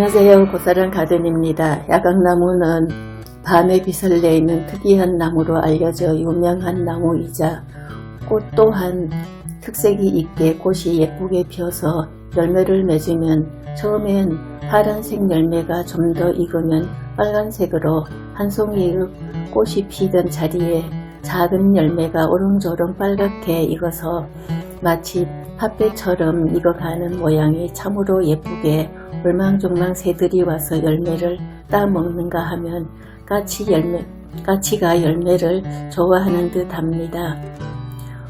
안녕하세요. 고사랑 가든입니다. 야각나무는 밤에 빛을 내는 특이한 나무로 알려져 유명한 나무이자 꽃 또한 특색이 있게 꽃이 예쁘게 피어서 열매를 맺으면 처음엔 파란색 열매가 좀 더 익으면 빨간색으로 한 송이의 꽃이 피던 자리에 작은 열매가 오롱조롱 빨갛게 익어서 마치 팥배처럼 익어가는 모양이 참으로 예쁘게 올망졸망 새들이 와서 열매를 따먹는가 하면 까치가 열매를 좋아하는 듯 합니다.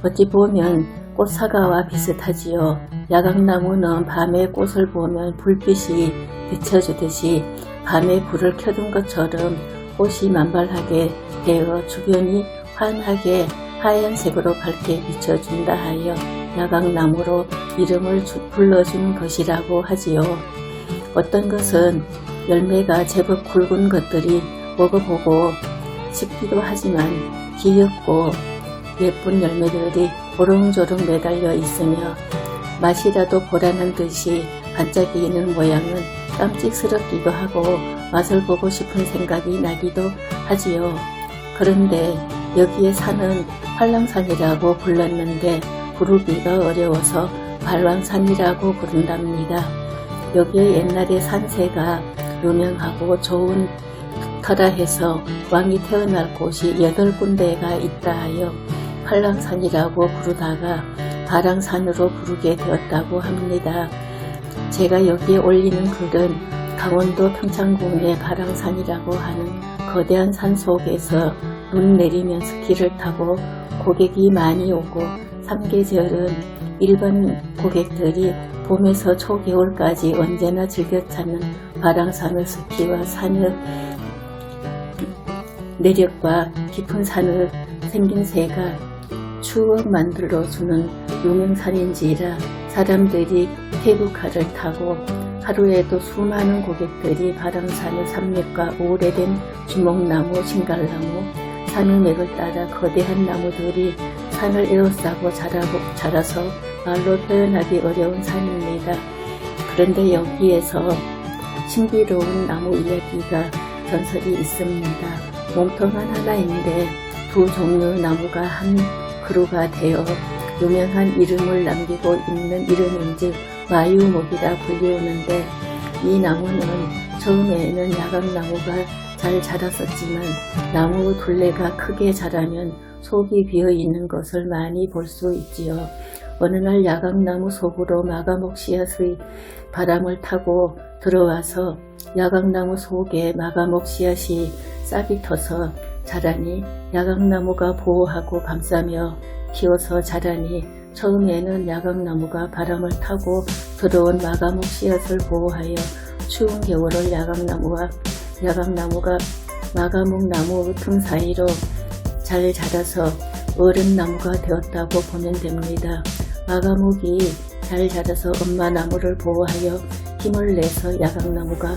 어찌 보면 꽃사과와 비슷하지요. 야각나무는 밤에 꽃을 보면 불빛이 비춰주듯이 밤에 불을 켜둔 것처럼 꽃이 만발하게 되어 주변이 환하게 하얀색으로 밝게 비춰준다 하여 야각나무로 이름을 불러준 것이라고 하지요. 어떤 것은 열매가 제법 굵은 것들이 먹어보고 싶기도 하지만 귀엽고 예쁜 열매들이 오롱조롱 매달려 있으며 맛이라도 보라는 듯이 반짝이는 모양은 깜찍스럽기도 하고 맛을 보고 싶은 생각이 나기도 하지요. 그런데 여기에 산은 활랑산이라고 불렀는데 부르기가 어려워서 발왕산이라고 부른답니다. 여기에 옛날에 산세가 유명하고 좋은 터라 해서 왕이 태어날 곳이 8군데가 있다 하여 활랑산이라고 부르다가 발왕산으로 부르게 되었다고 합니다. 제가 여기에 올리는 글은 강원도 평창군의 발왕산이라고 하는 거대한 산 속에서 눈 내리면 스키를 타고 고객이 많이 오고 삼계절은 일반 고객들이 봄에서 초겨울까지 언제나 즐겨 찾는 발왕산을 스키와 산의 내력과 깊은 산을 생김새가 추억 만들어주는 유명산인지라 사람들이 케이블카를 타고 하루에도 수많은 고객들이 발왕산의 산맥과 오래된 주목나무, 신갈나무, 산의 맥을 따라 거대한 나무들이 산을 에워싸고 자라서 말로 표현하기 어려운 산입니다. 그런데 여기에서 신비로운 나무 이야기가 전설이 있습니다. 몸통은 하나인데 두 종류의 나무가 한 그루가 되어 유명한 이름을 남기고 있는 이름인즉 마유목이라 불리우는데 이 나무는 처음에는 야각나무가 잘 자랐었지만 나무 둘레가 크게 자라면 속이 비어있는 것을 많이 볼 수 있지요. 어느 날 야각나무 속으로 마가목 씨앗의 바람을 타고 들어와서 야각나무 속에 마가목 씨앗이 싹이 터서 자라니 야각나무가 보호하고 감싸며 키워서 자라니 처음에는 야각나무가 바람을 타고 들어온 마가목 씨앗을 보호하여 추운 겨울을 야각나무가 마가목나무 틈 사이로 잘 자라서 어른나무가 되었다고 보면 됩니다. 마가목이 잘 자라서 엄마나무를 보호하여 힘을 내서 야각나무가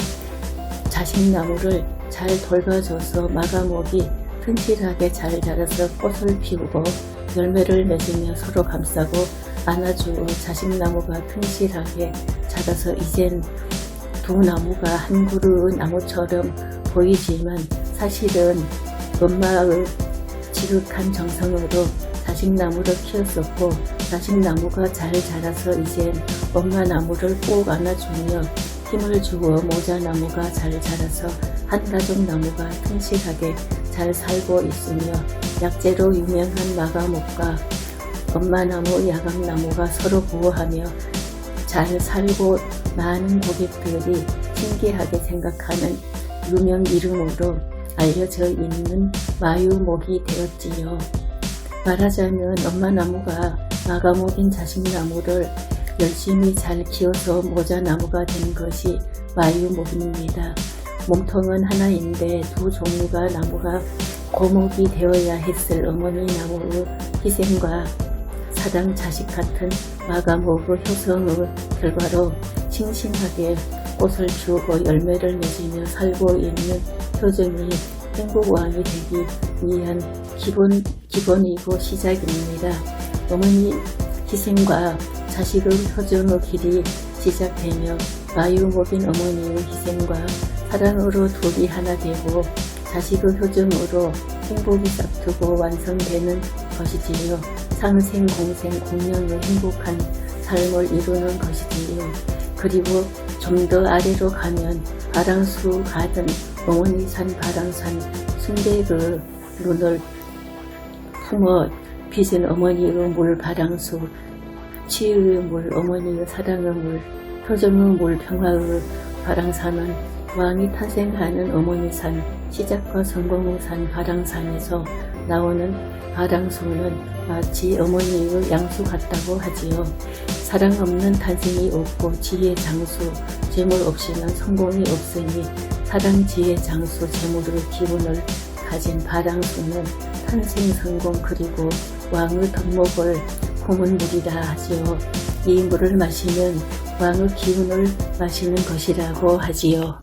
자식나무를 잘 돌봐줘서 마가목이 튼실하게 잘 자라서 꽃을 피우고 열매를 맺으며 서로 감싸고 안아주고 자식나무가 튼실하게 자라서 이젠 두 나무가 한 그루의 나무처럼 보이지만 사실은 엄마의 지극한 정성으로 자식나무를 키웠었고 자식나무가 잘 자라서 이젠 엄마나무를 꼭 안아주며 힘을 주어 모자나무가 잘 자라서 한가족나무가 튼실하게 잘 살고 있으며 약재로 유명한 마가목과 엄마나무 야각나무가 서로 보호하며 잘 살고 많은 고객들이 신기하게 생각하는 유명 이름으로 알려져 있는 마유목이 되었지요. 말하자면 엄마나무가 마가목인 자식나무를 열심히 잘 키워서 모자나무가 된 것이 마유목입니다. 몸통은 하나인데 두 종류가 나무가 고목이 되어야 했을 어머니 나무의 희생과 사당 자식 같은 마가목의 효성의 결과로 싱싱하게 꽃을 피우고 열매를 맺으며 살고 있는 효정이 행복왕이 되기 위한 기본이고 시작입니다. 어머니 희생과 자식의 효정의 길이 시작되며 마유목인 어머니의 희생과 사랑으로 둘이 하나 되고 자식의 효정으로 행복이 싹트고 완성되는 것이지요. 상생공생 공명의 행복한 삶을 이루는 것이지요. 그리고 좀 더 아래로 가면 바랑수 가든 어머니산 바랑산 순대의 눈을 품어 빚은 어머니의 물 바랑수, 치유의 물, 어머니의 사랑의 물, 효정의 물, 평화의 바랑산은 왕이 탄생하는 어머니산, 시작과 성공의 산 바랑산에서 나오는 바랑수는 마치 어머니의 양수 같다고 하지요. 사랑 없는 탄생이 없고 지혜 장수, 재물 없이는 성공이 없으니 사랑, 지혜, 장수, 재물의 기운을 가진 바랑수는 탄생, 성공 그리고 왕의 덕목을 품은 물이라 하지요. 이 물을 마시면 왕의 기운을 마시는 것이라고 하지요.